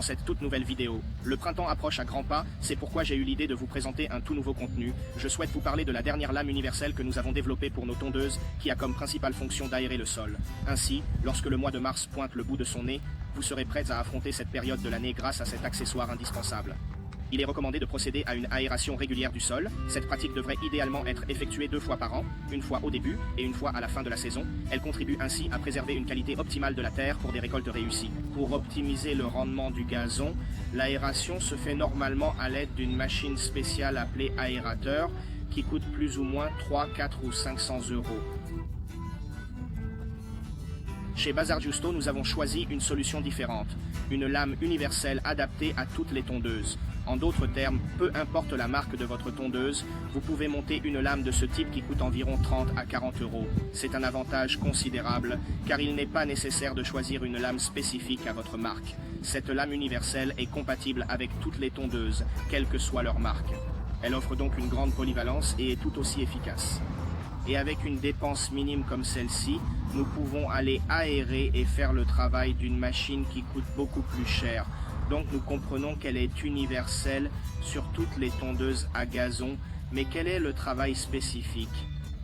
cette toute nouvelle vidéo. Le printemps approche à grands pas, c'est pourquoi j'ai eu l'idée de vous présenter un tout nouveau contenu. Je souhaite vous parler de la dernière lame universelle que nous avons développée pour nos tondeuses, qui a comme principale fonction d'aérer le sol. Ainsi, lorsque le mois de mars pointe le bout de son nez, vous serez prêts à affronter cette période de l'année grâce à cet accessoire indispensable. Il est recommandé de procéder à une aération régulière du sol. Cette pratique devrait idéalement être effectuée 2 fois par an, une fois au début et une fois à la fin de la saison. Elle contribue ainsi à préserver une qualité optimale de la terre pour des récoltes réussies. Pour optimiser le rendement du gazon, l'aération se fait normalement à l'aide d'une machine spéciale appelée aérateur qui coûte plus ou moins 3, 4 ou 500 €. Chez Bazar Justo, nous avons choisi une solution différente, une lame universelle adaptée à toutes les tondeuses. En d'autres termes, peu importe la marque de votre tondeuse, vous pouvez monter une lame de ce type qui coûte environ 30 à 40 €. C'est un avantage considérable, car il n'est pas nécessaire de choisir une lame spécifique à votre marque. Cette lame universelle est compatible avec toutes les tondeuses, quelle que soit leur marque. Elle offre donc une grande polyvalence et est tout aussi efficace. Et avec une dépense minime comme celle-ci, nous pouvons aller aérer et faire le travail d'une machine qui coûte beaucoup plus cher. Donc nous comprenons qu'elle est universelle sur toutes les tondeuses à gazon, mais quel est le travail spécifique?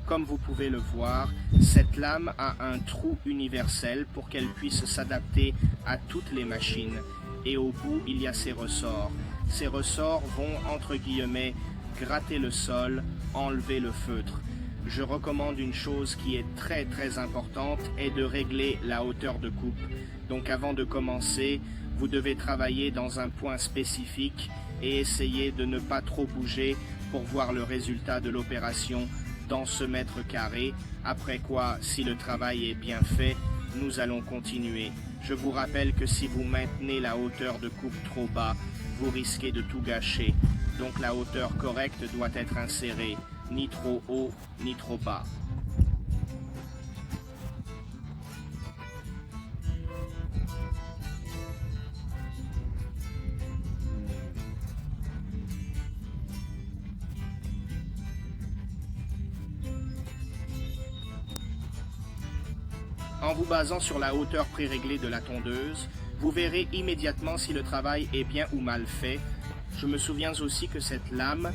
Comme vous pouvez le voir, cette lame a un trou universel pour qu'elle puisse s'adapter à toutes les machines. Et au bout, il y a ces ressorts. Ces ressorts vont, entre guillemets, gratter le sol, enlever le feutre. Je recommande une chose qui est très importante, est de régler la hauteur de coupe. Donc avant de commencer, vous devez travailler dans un point spécifique et essayer de ne pas trop bouger pour voir le résultat de l'opération dans ce mètre carré. Après quoi, si le travail est bien fait, nous allons continuer. Je vous rappelle que si vous maintenez la hauteur de coupe trop bas, vous risquez de tout gâcher. Donc la hauteur correcte doit être insérée, ni trop haut, ni trop bas. En vous basant sur la hauteur préréglée de la tondeuse, vous verrez immédiatement si le travail est bien ou mal fait. Je me souviens aussi que cette lame,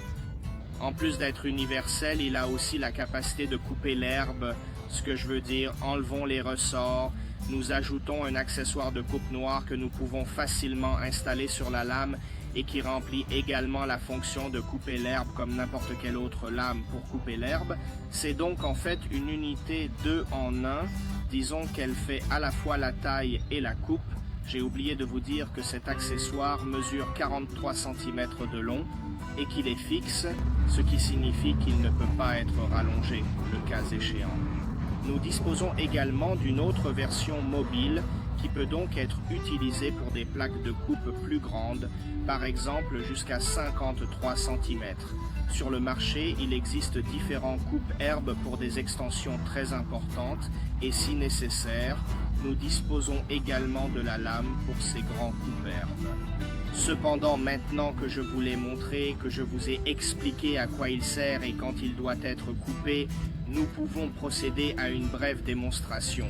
en plus d'être universelle, il a aussi la capacité de couper l'herbe. Ce que je veux dire, enlevons les ressorts, nous ajoutons un accessoire de coupe noire que nous pouvons facilement installer sur la lame et qui remplit également la fonction de couper l'herbe comme n'importe quelle autre lame pour couper l'herbe. C'est donc en fait une unité 2 en 1. Disons qu'elle fait à la fois la taille et la coupe. J'ai oublié de vous dire que cet accessoire mesure 43 cm de long et qu'il est fixe, ce qui signifie qu'il ne peut pas être rallongé, le cas échéant. Nous disposons également d'une autre version mobile qui peut donc être utilisée pour des plaques de coupe plus grandes, par exemple jusqu'à 53 cm. Sur le marché, il existe différents coupe-herbes pour des extensions très importantes et si nécessaire, nous disposons également de la lame pour ces grands coupe-herbes. Cependant, maintenant que je vous l'ai montré, que je vous ai expliqué à quoi il sert et quand il doit être coupé, nous pouvons procéder à une brève démonstration.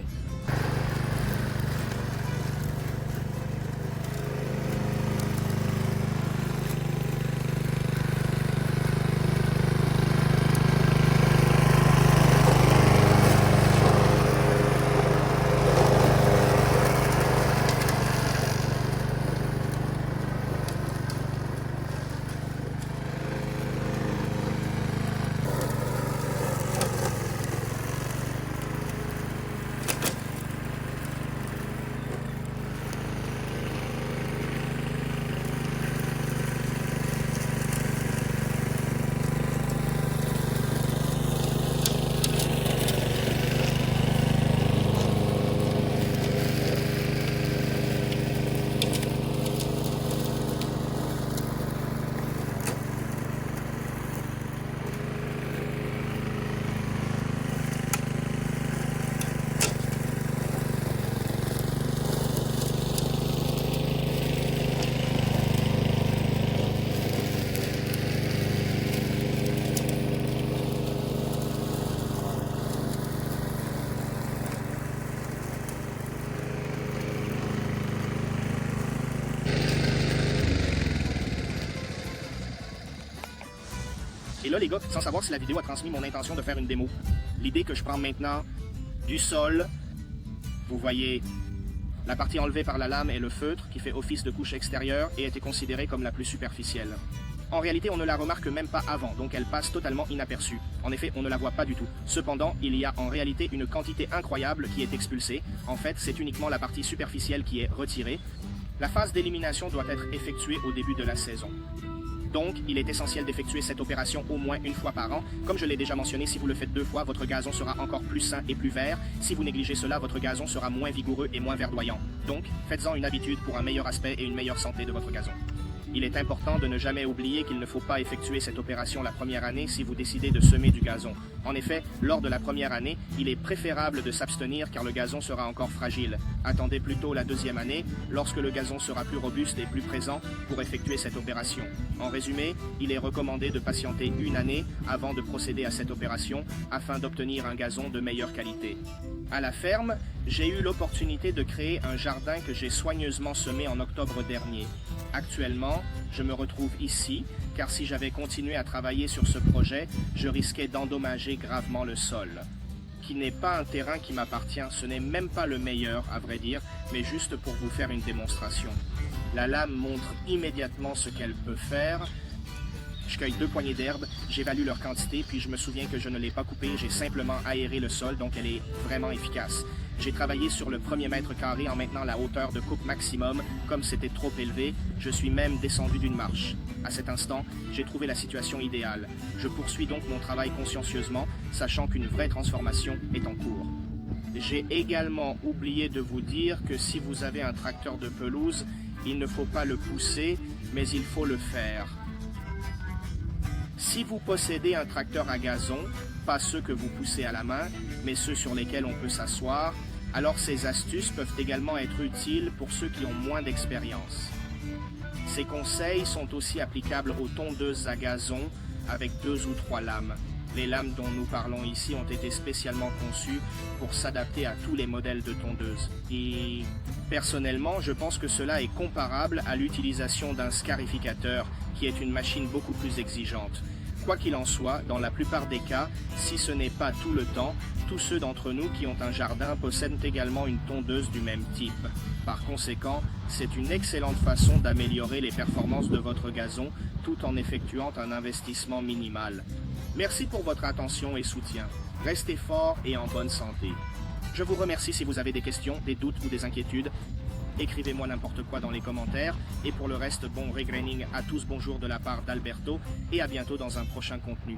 Et là, les gars, sans savoir si la vidéo a transmis mon intention de faire une démo, l'idée que je prends maintenant du sol, vous voyez, la partie enlevée par la lame est le feutre qui fait office de couche extérieure et était considérée comme la plus superficielle. En réalité, on ne la remarque même pas avant, donc elle passe totalement inaperçue. En effet, on ne la voit pas du tout. Cependant, il y a en réalité une quantité incroyable qui est expulsée. En fait, c'est uniquement la partie superficielle qui est retirée. La phase d'élimination doit être effectuée au début de la saison. Donc, il est essentiel d'effectuer cette opération au moins une fois par an. Comme je l'ai déjà mentionné, si vous le faites 2 fois, votre gazon sera encore plus sain et plus vert. Si vous négligez cela, votre gazon sera moins vigoureux et moins verdoyant. Donc, faites-en une habitude pour un meilleur aspect et une meilleure santé de votre gazon. Il est important de ne jamais oublier qu'il ne faut pas effectuer cette opération la première année si vous décidez de semer du gazon. En effet, lors de la première année, il est préférable de s'abstenir car le gazon sera encore fragile. Attendez plutôt la deuxième année, lorsque le gazon sera plus robuste et plus présent, pour effectuer cette opération. En résumé, il est recommandé de patienter une année avant de procéder à cette opération afin d'obtenir un gazon de meilleure qualité. À la ferme, j'ai eu l'opportunité de créer un jardin que j'ai soigneusement semé en octobre dernier. Actuellement, je me retrouve ici, car si j'avais continué à travailler sur ce projet, je risquais d'endommager gravement le sol, qui n'est pas un terrain qui m'appartient, ce n'est même pas le meilleur, à vrai dire, mais juste pour vous faire une démonstration. La lame montre immédiatement ce qu'elle peut faire. Je cueille 2 poignées d'herbe, j'évalue leur quantité, puis je me souviens que je ne l'ai pas coupée, j'ai simplement aéré le sol, donc elle est vraiment efficace. J'ai travaillé sur le 1er mètre carré en maintenant la hauteur de coupe maximum, comme c'était trop élevé, je suis même descendu d'une marche. À cet instant, j'ai trouvé la situation idéale. Je poursuis donc mon travail consciencieusement, sachant qu'une vraie transformation est en cours. J'ai également oublié de vous dire que si vous avez un tracteur de pelouse, il ne faut pas le pousser, mais il faut le faire. Si vous possédez un tracteur à gazon, pas ceux que vous poussez à la main, mais ceux sur lesquels on peut s'asseoir, alors ces astuces peuvent également être utiles pour ceux qui ont moins d'expérience. Ces conseils sont aussi applicables aux tondeuses à gazon avec 2 ou 3 lames. Les lames dont nous parlons ici ont été spécialement conçues pour s'adapter à tous les modèles de tondeuses. Et personnellement, je pense que cela est comparable à l'utilisation d'un scarificateur, qui est une machine beaucoup plus exigeante. Quoi qu'il en soit, dans la plupart des cas, si ce n'est pas tout le temps, tous ceux d'entre nous qui ont un jardin possèdent également une tondeuse du même type. Par conséquent, c'est une excellente façon d'améliorer les performances de votre gazon tout en effectuant un investissement minimal. Merci pour votre attention et soutien. Restez forts et en bonne santé. Je vous remercie si vous avez des questions, des doutes ou des inquiétudes. Écrivez-moi n'importe quoi dans les commentaires. Et pour le reste, bon regraining à tous, bonjour de la part d'Alberto et à bientôt dans un prochain contenu.